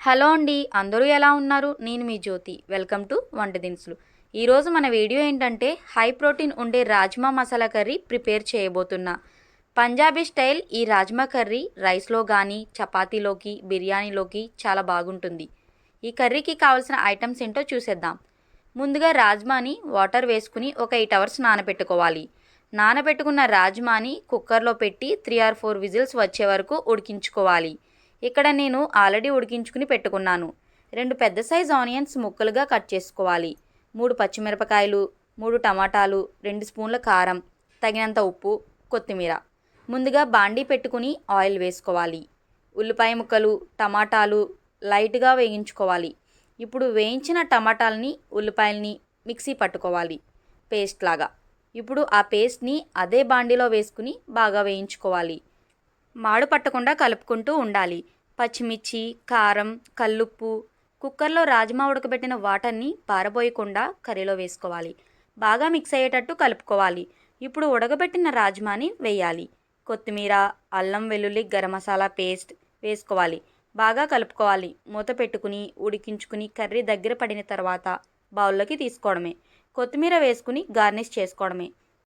Hello అండి, అందరూ ఎలా ఉన్నారు? నేను మీ జ్యోతి. వెల్కమ్ టు వంట దినుసులు. ఈరోజు మన వీడియో ఏంటంటే హై ప్రోటీన్ ఉండే రాజ్మా మసాలా కర్రీ ప్రిపేర్ చేయబోతున్నా. పంజాబీ స్టైల్ ఈ రాజ్మా కర్రీ రైస్లో కానీ చపాతీలోకి బిర్యానీలోకి చాలా బాగుంటుంది. ఈ కర్రీకి కావాల్సిన ఐటమ్స్ ఏంటో చూసేద్దాం. ముందుగా రాజ్మాని వాటర్ వేసుకుని ఒక 8 అవర్స్ నానబెట్టుకోవాలి. నానబెట్టుకున్న రాజ్మాని కుక్కర్లో పెట్టి 3 or 4 విజిల్స్ వచ్చే వరకు ఉడికించుకోవాలి. ఇక్కడ నేను ఆల్రెడీ ఉడికించుకుని పెట్టుకున్నాను. 2 పెద్ద సైజ్ ఆనియన్స్ ముక్కలుగా కట్ చేసుకోవాలి. 3 పచ్చిమిరపకాయలు, 3 టమాటాలు, 2 స్పూన్ల కారం, తగినంత ఉప్పు, కొత్తిమీర. ముందుగా బాండీ పెట్టుకుని ఆయిల్ వేసుకోవాలి. ఉల్లిపాయ ముక్కలు, టమాటాలు లైట్గా వేయించుకోవాలి. ఇప్పుడు వేయించిన టమాటాలని ఉల్లిపాయల్ని మిక్సీ పట్టుకోవాలి పేస్ట్ లాగా. ఇప్పుడు ఆ పేస్ట్ని అదే బాండీలో వేసుకుని బాగా వేయించుకోవాలి. మాడు పట్టకుండా కలుపుకుంటూ ఉండాలి. పచ్చిమిర్చి, కారం, కల్లుప్పు, కుక్కర్లో రాజ్మా ఉడకబెట్టిన వాటర్ని పారబోయకుండా కర్రీలో వేసుకోవాలి. బాగా మిక్స్ అయ్యేటట్టు కలుపుకోవాలి. ఇప్పుడు ఉడకబెట్టిన రాజ్మాని వేయాలి. కొత్తిమీర, అల్లం వెల్లుల్లి గరం మసాలా పేస్ట్ వేసుకోవాలి. బాగా కలుపుకోవాలి. మూత పెట్టుకుని ఉడికించుకుని కర్రీ దగ్గర పడిన తర్వాత బౌల్లోకి తీసుకోవడమే. కొత్తిమీర వేసుకుని గార్నిష్ చేసుకోవడమే.